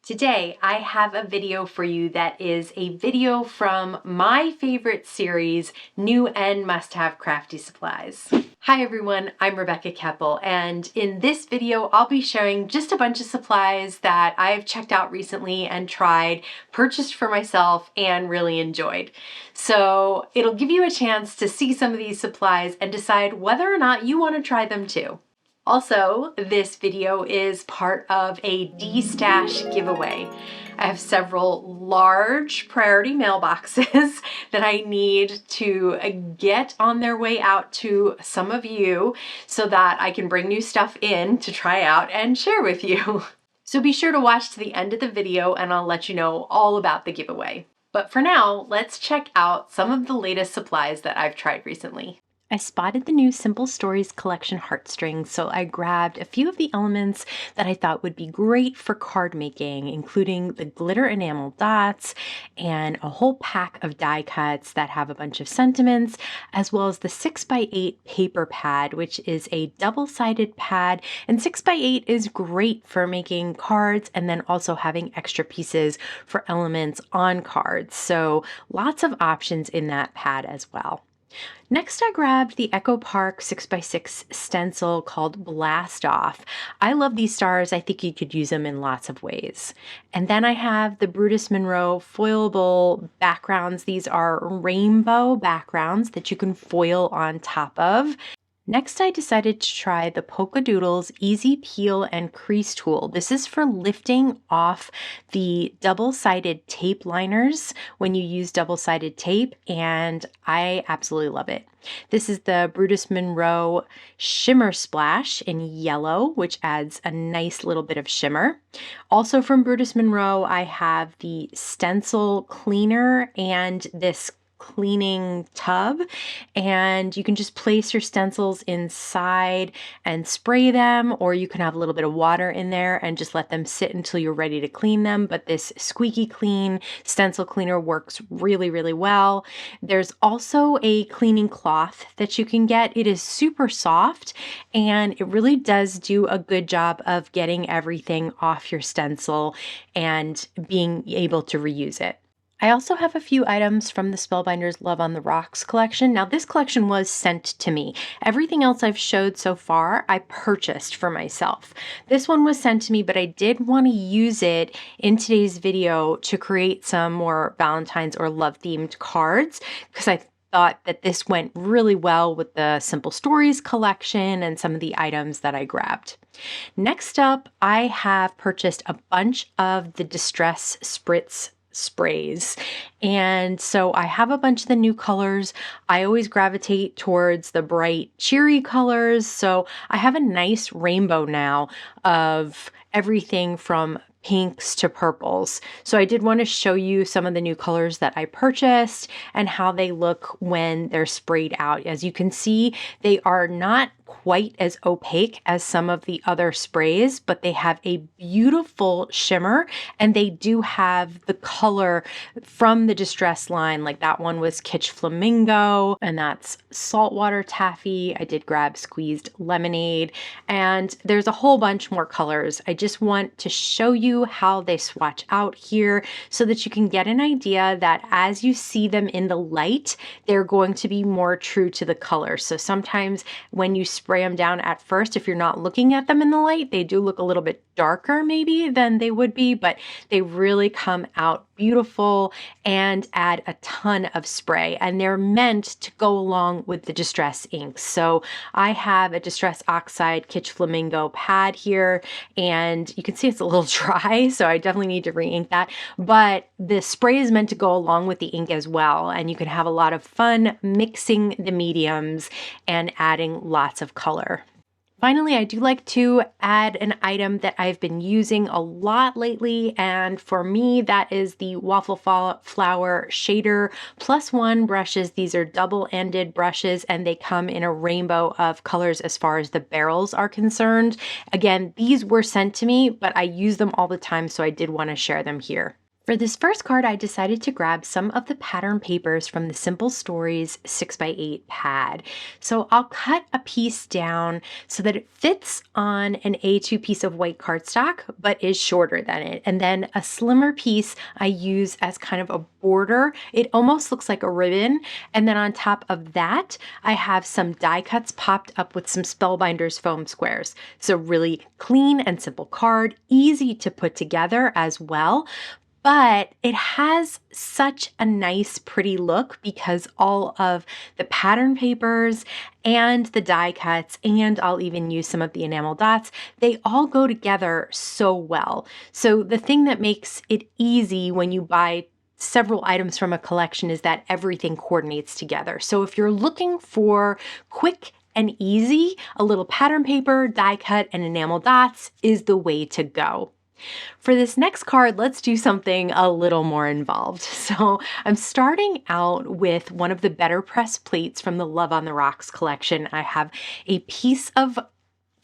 Today, I have a video for you that is a video from my favorite series, New and Must-Have Crafty Supplies. Hi everyone, I'm Rebecca Keppel, and in this video, I'll be sharing just a bunch of supplies that I've checked out recently and tried, purchased for myself, and really enjoyed. So it'll give you a chance to see some of these supplies and decide whether or not you want to try them too. Also, this video is part of a Destash giveaway. I have several large priority mailboxes that I need to get on their way out to some of you so that I can bring new stuff in to try out and share with you. So be sure to watch to the end of the video and I'll let you know all about the giveaway. But for now, let's check out some of the latest supplies that I've tried recently. I spotted the new Simple Stories collection heartstrings, so I grabbed a few of the elements that I thought would be great for card making, including the glitter enamel dots and a whole pack of die cuts that have a bunch of sentiments, as well as the 6x8 paper pad, which is a double-sided pad, and 6x8 is great for making cards and then also having extra pieces for elements on cards. So lots of options in that pad as well. Next, I grabbed the Echo Park 6x6 stencil called Blast Off. I love these stars. I think you could use them in lots of ways. And then I have the Brutus Monroe foilable backgrounds. These are rainbow backgrounds that you can foil on top of. Next, I decided to try the PolkaDoodles Easy Peel and Crease tool. This is for lifting off the double-sided tape liners when you use double-sided tape, and I absolutely love it. This is the Brutus Monroe Shimmer Splash in yellow, which adds a nice little bit of shimmer. Also from Brutus Monroe, I have the Stencil Cleaner and this cleaning tub, and you can just place your stencils inside and spray them, or you can have a little bit of water in there and just let them sit until you're ready to clean them. But this squeaky clean stencil cleaner works really, really well. There's also a cleaning cloth that you can get. It is super soft and it really does do a good job of getting everything off your stencil and being able to reuse it. I also have a few items from the Spellbinders Love on the Rocks collection. Now, this collection was sent to me. Everything else I've showed so far, I purchased for myself. This one was sent to me, but I did want to use it in today's video to create some more Valentine's or love-themed cards because I thought that this went really well with the Simple Stories collection and some of the items that I grabbed. Next up, I have purchased a bunch of the Distress Spritz sprays, and so I have a bunch of the new colors. I always gravitate towards the bright cheery colors, so I have a nice rainbow now of everything from pinks to purples. So I did want to show you some of the new colors that I purchased and how they look when they're sprayed out. As you can see, they are not quite as opaque as some of the other sprays, but they have a beautiful shimmer and they do have the color from the Distress line. Like that one was Kitsch Flamingo and that's Saltwater Taffy. I did grab Squeezed Lemonade and there's a whole bunch more colors. I just want to show you how they swatch out here so that you can get an idea that as you see them in the light, they're going to be more true to the color. So sometimes when you spray them down at first, if you're not looking at them in the light, they do look a little bit darker maybe than they would be, but they really come out beautiful and add a ton of spray, and they're meant to go along with the Distress inks. So I have a Distress Oxide Kitsch Flamingo pad here, and you can see it's a little dry, so I definitely need to re-ink that, but the spray is meant to go along with the ink as well, and you can have a lot of fun mixing the mediums and adding lots of color. Finally, I do like to add an item that I've been using a lot lately, and for me, that is the Waffle Flower Shader +1 brushes. These are double-ended brushes, and they come in a rainbow of colors as far as the barrels are concerned. Again, these were sent to me, but I use them all the time, so I did want to share them here. For this first card, I decided to grab some of the pattern papers from the Simple Stories 6x8 pad. So I'll cut a piece down so that it fits on an A2 piece of white cardstock, but is shorter than it. And then a slimmer piece I use as kind of a border. It almost looks like a ribbon. And then on top of that, I have some die cuts popped up with some Spellbinders foam squares. So really clean and simple card, easy to put together as well. But it has such a nice, pretty look because all of the pattern papers and the die cuts, and I'll even use some of the enamel dots, they all go together so well. So the thing that makes it easy when you buy several items from a collection is that everything coordinates together. So if you're looking for quick and easy, a little pattern paper, die cut, and enamel dots is the way to go. For this next card, let's do something a little more involved. So I'm starting out with one of the Better Press plates from the Love on the Rocks collection. I have a piece of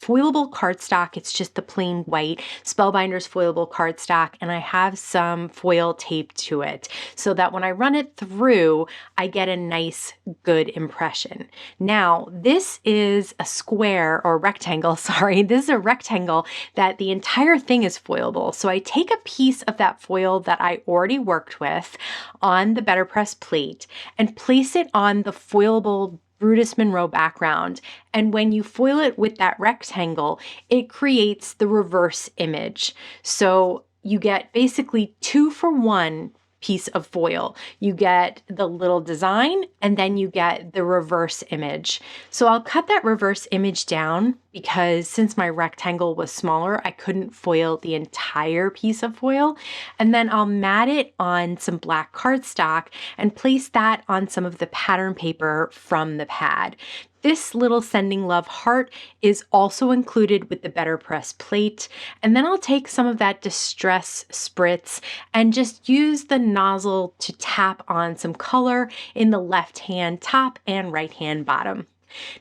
foilable cardstock. It's just the plain white Spellbinders foilable cardstock, and I have some foil tape to it so that when I run it through, I get a nice, good impression. Now, this is a square or rectangle, sorry, this is a rectangle that the entire thing is foilable. So I take a piece of that foil that I already worked with on the Better Press plate and place it on the foilable Brutus Monroe background. And when you foil it with that rectangle, it creates the reverse image. So you get basically 2-for-1 piece of foil. You get the little design and then you get the reverse image. So I'll cut that reverse image down because since my rectangle was smaller, I couldn't foil the entire piece of foil. And then I'll mat it on some black cardstock and place that on some of the pattern paper from the pad. This little sending love heart is also included with the Better Press plate. And then I'll take some of that Distress Spritz and just use the nozzle to tap on some color in the left hand top and right hand bottom.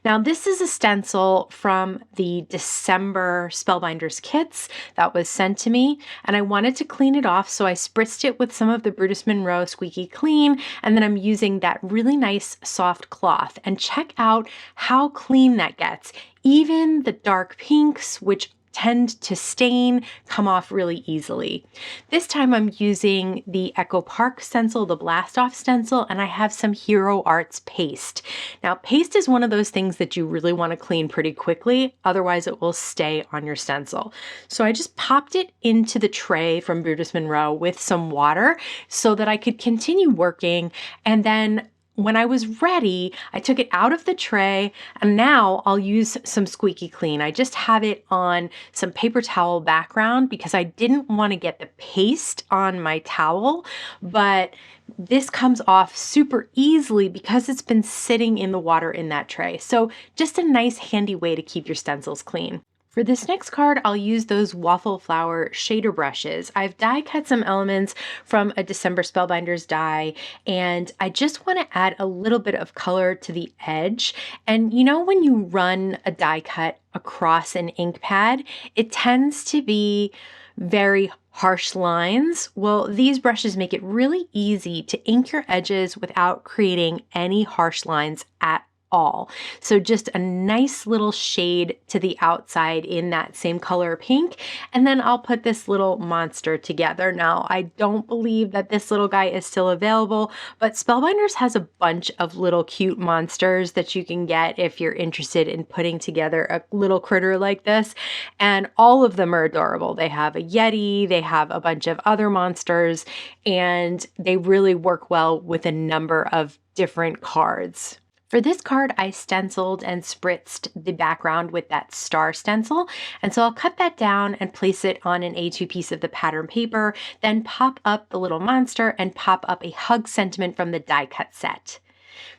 Now, this is a stencil from the December Spellbinders kits that was sent to me, and I wanted to clean it off, so I spritzed it with some of the Brutus Monroe Squeaky Clean, and then I'm using that really nice soft cloth. And check out how clean that gets. Even the dark pinks, which tend to stain, come off really easily. This time I'm using the Echo Park stencil, the Blast Off stencil, and I have some Hero Arts paste. Now, paste is one of those things that you really want to clean pretty quickly, otherwise it will stay on your stencil. So I just popped it into the tray from Brutus Monroe with some water so that I could continue working, and then when I was ready, I took it out of the tray, and now I'll use some Squeaky Clean. I just have it on some paper towel background because I didn't want to get the paste on my towel, but this comes off super easily because it's been sitting in the water in that tray. So just a nice handy way to keep your stencils clean. For this next card, I'll use those waffle flower shader brushes. I've die cut some elements from a December Spellbinders die, and I just want to add a little bit of color to the edge. And you know, when you run a die cut across an ink pad, it tends to be very harsh lines. Well, these brushes make it really easy to ink your edges without creating any harsh lines at all. So just a nice little shade to the outside in that same color pink. And then I'll put this little monster together. Now, I don't believe that this little guy is still available, but Spellbinders has a bunch of little cute monsters that you can get if you're interested in putting together a little critter like this. And all of them are adorable. They have a Yeti, they have a bunch of other monsters, and they really work well with a number of different cards. For this card, I stenciled and spritzed the background with that star stencil. And so I'll cut that down and place it on an A2 piece of the pattern paper, then pop up the little monster and pop up a hug sentiment from the die cut set.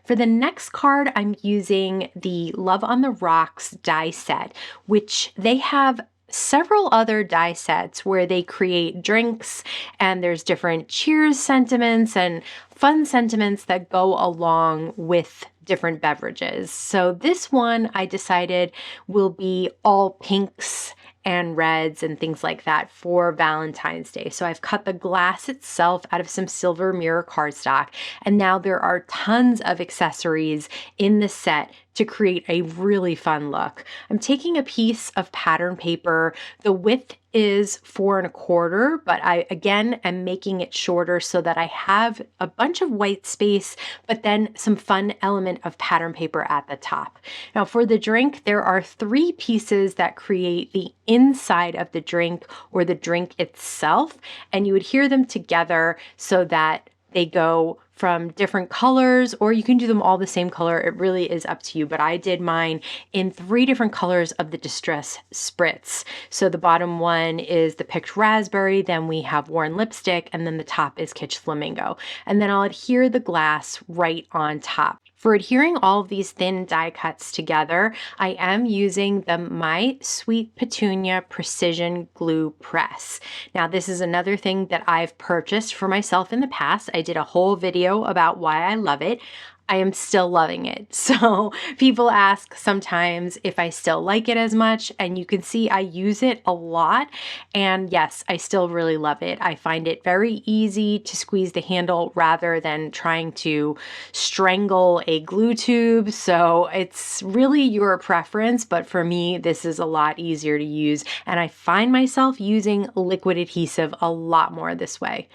For the next card, I'm using the Love on the Rocks die set, which they have several other die sets where they create drinks and there's different cheers sentiments and fun sentiments that go along with different beverages. So this one I decided will be all pinks and reds and things like that for Valentine's Day. So I've cut the glass itself out of some silver mirror cardstock, and now there are tons of accessories in the set to create a really fun look. I'm taking a piece of pattern paper. The width is 4 1/4, but I again am making it shorter so that I have a bunch of white space, but then some fun element of pattern paper at the top. Now for the drink, there are 3 pieces that create the inside of the drink or the drink itself, and you adhere them together so that they go from different colors, or you can do them all the same color. It really is up to you, but I did mine in 3 different colors of the Distress Spritz. So the bottom one is the picked raspberry, then we have worn lipstick, and then the top is kitsch flamingo. And then I'll adhere the glass right on top. For adhering all of these thin die cuts together, I am using the My Sweet Petunia Precision Glue Press. Now, this is another thing that I've purchased for myself in the past. I did a whole video about why I love it. I am still loving it. So people ask sometimes if I still like it as much, and you can see I use it a lot. And yes, I still really love it. I find it very easy to squeeze the handle rather than trying to strangle a glue tube. So it's really your preference, but for me, this is a lot easier to use. And I find myself using liquid adhesive a lot more this way.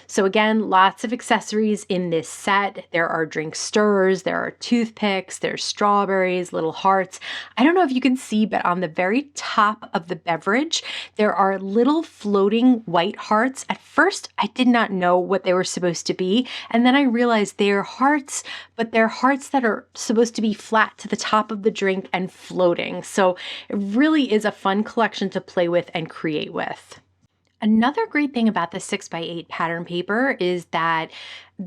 So again, lots of accessories in this set. There are drink stirrers, there are toothpicks, there's strawberries, little hearts. I don't know if you can see, but on the very top of the beverage, there are little floating white hearts. At first, I did not know what they were supposed to be. And then I realized they're hearts, but they're hearts that are supposed to be flat to the top of the drink and floating. So it really is a fun collection to play with and create with. Another great thing about the 6x8 pattern paper is that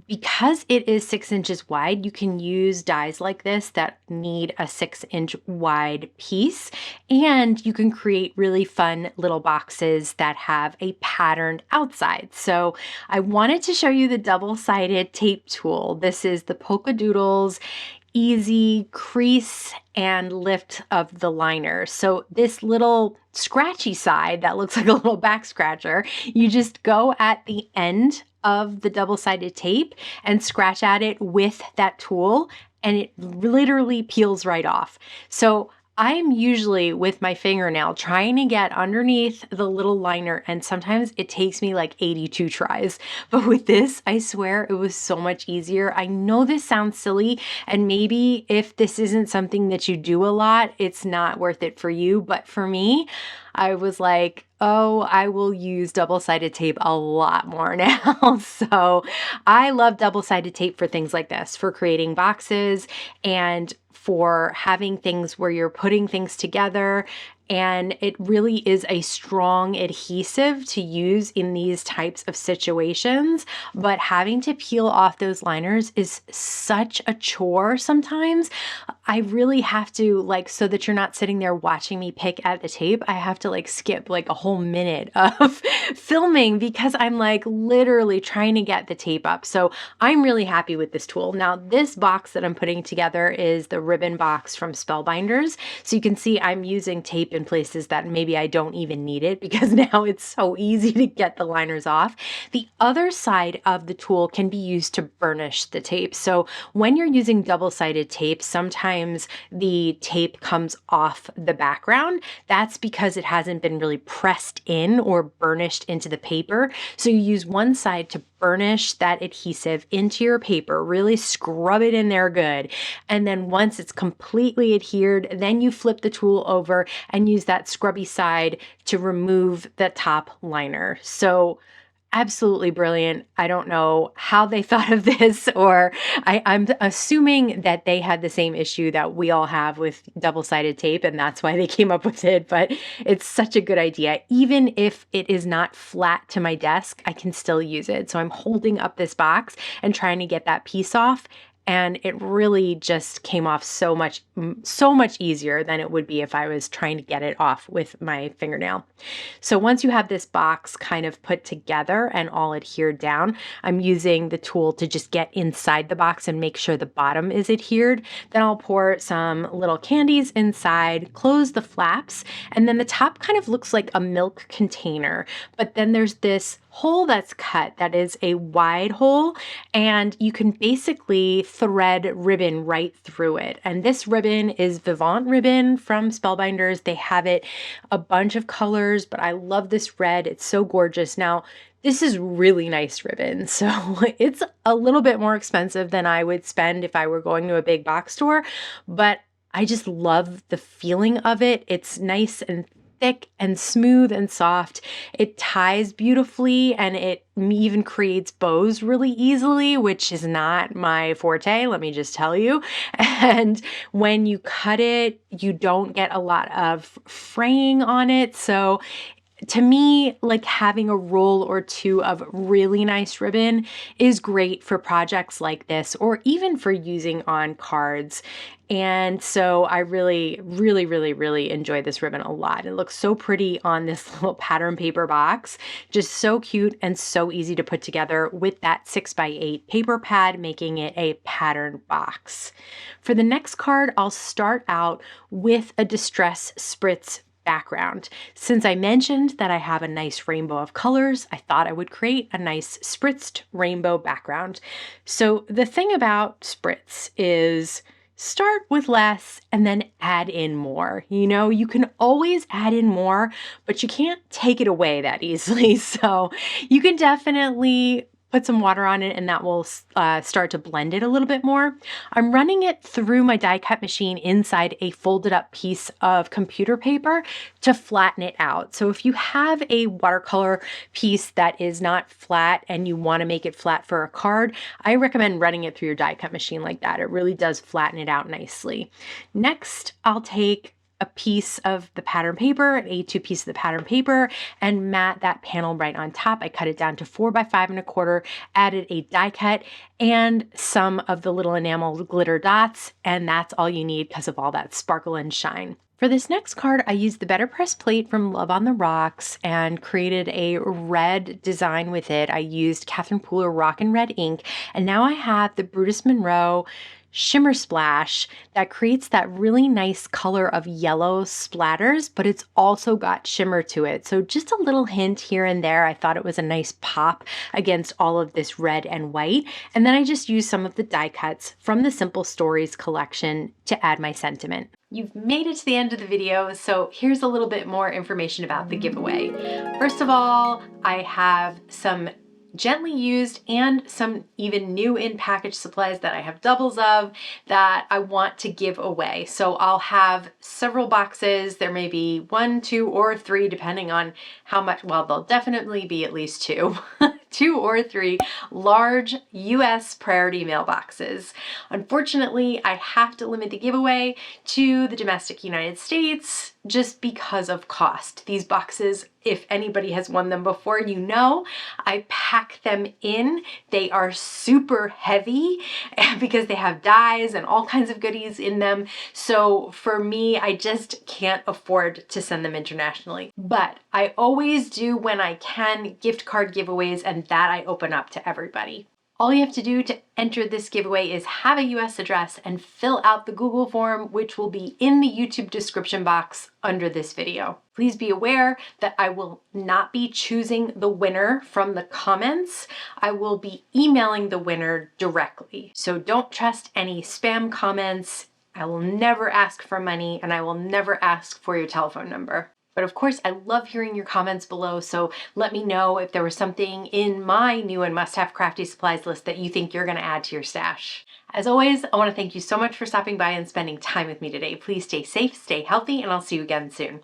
because it is 6 inches wide, you can use dies like this that need a 6-inch wide piece, and you can create really fun little boxes that have a patterned outside. So I wanted to show you the double-sided tape tool. This is the PolkaDoodles Easy Crease and Lift of the liner. So this little scratchy side that looks like a little back scratcher, you just go at the end of the double-sided tape and scratch at it with that tool, and it literally peels right off. So I'm usually with my fingernail trying to get underneath the little liner, and sometimes it takes me like 82 tries. But with this, I swear it was so much easier. I know this sounds silly, and maybe if this isn't something that you do a lot, it's not worth it for you. But for me, I was like, oh, I will use double-sided tape a lot more now. So I love double-sided tape for things like this, for creating boxes and for having things where you're putting things together. And it really is a strong adhesive to use in these types of situations. But having to peel off those liners is such a chore sometimes. I really have to, like, so that you're not sitting there watching me pick at the tape, I have to like skip like a whole minute of filming because I'm like literally trying to get the tape up. So I'm really happy with this tool. Now, this box that I'm putting together is the ribbon box from Spellbinders. So you can see I'm using tape in places that maybe I don't even need it because now it's so easy to get the liners off. The other side of the tool can be used to burnish the tape. So when you're using double-sided tape, sometimes the tape comes off the background. That's because it hasn't been really pressed in or burnished into the paper. So you use one side to burnish that adhesive into your paper, really scrub it in there good. And then once it's completely adhered, then you flip the tool over and use that scrubby side to remove the top liner. So absolutely brilliant. I don't know how they thought of this, or I'm assuming that they had the same issue that we all have with double-sided tape, and that's why they came up with it. But it's such a good idea. Even if it is not flat to my desk, I can still use it. So I'm holding up this box and trying to get that piece off, and it really just came off so much easier than it would be if I was trying to get it off with my fingernail. So once you have this box kind of put together and all adhered down, I'm using the tool to just get inside the box and make sure the bottom is adhered. Then I'll pour some little candies inside, close the flaps, and then the top kind of looks like a milk container. But then there's this hole that's cut that is a wide hole, and you can basically thread ribbon right through it. And this ribbon is Vivant ribbon from Spellbinders. They have it a bunch of colors, but I love this red. It's so gorgeous. Now, this is really nice ribbon, so it's a little bit more expensive than I would spend if I were going to a big box store, but I just love the feeling of it. It's nice and thick and smooth and soft. It ties beautifully, and it even creates bows really easily, which is not my forte, let me just tell you. And when you cut it, you don't get a lot of fraying on it. So to me, like having a roll or two of really nice ribbon is great for projects like this, or even for using on cards. And so I really enjoy this ribbon a lot. It looks so pretty on this little pattern paper box, just so cute and so easy to put together with that 6x8 paper pad, making it a pattern box. For the next card, I'll start out with a Distress Spritz background. Since I mentioned that I have a nice rainbow of colors, I thought I would create a nice spritzed rainbow background. So the thing about spritz is start with less and then add in more. You know, you can always add in more, but you can't take it away that easily. So you can definitely put some water on it, and that will start to blend it a little bit more. I'm running it through my die cut machine inside a folded up piece of computer paper to flatten it out. So if you have a watercolor piece that is not flat and you want to make it flat for a card, I recommend running it through your die cut machine like that. It really does flatten it out nicely. Next, I'll take a piece of the pattern paper, an A2 piece of the pattern paper, and mat that panel right on top. I cut it down to 4x5 1/4, added a die cut and some of the little enamel glitter dots, and that's all you need because of all that sparkle and shine. For this next card, I used the Better Press plate from Love on the Rocks and created a red design with it. I used Catherine Pooler Rockin' Red ink, and now I have the Brutus Monroe Shimmer Splash that creates that really nice color of yellow splatters, but it's also got shimmer to it. So just a little hint here and there. I thought it was a nice pop against all of this red and white. And then I just used some of the die cuts from the Simple Stories collection to add my sentiment. You've made it to the end of the video, so here's a little bit more information about the giveaway. First of all, I have some gently used and some even new in package supplies that I have doubles of that I want to give away. So I'll have several boxes. There may be 1, 2, or 3 depending on how much, well, there'll definitely be at least 2. 2 or 3 large US priority mailboxes. Unfortunately, I have to limit the giveaway to the domestic United States just because of cost. These boxes, if anybody has won them before, you know, I pack them in. They are super heavy because they have dies and all kinds of goodies in them. So for me, I just can't afford to send them internationally. But I always do, when I can, gift card giveaways, and that I open up to everybody. All you have to do to enter this giveaway is have a US address and fill out the Google form, which will be in the YouTube description box under this video. Please be aware that I will not be choosing the winner from the comments. I will be emailing the winner directly. So don't trust any spam comments. I will never ask for money, and I will never ask for your telephone number. But of course, I love hearing your comments below, so let me know if there was something in my new and must-have crafty supplies list that you think you're gonna add to your stash. As always, I wanna thank you so much for stopping by and spending time with me today. Please stay safe, stay healthy, and I'll see you again soon.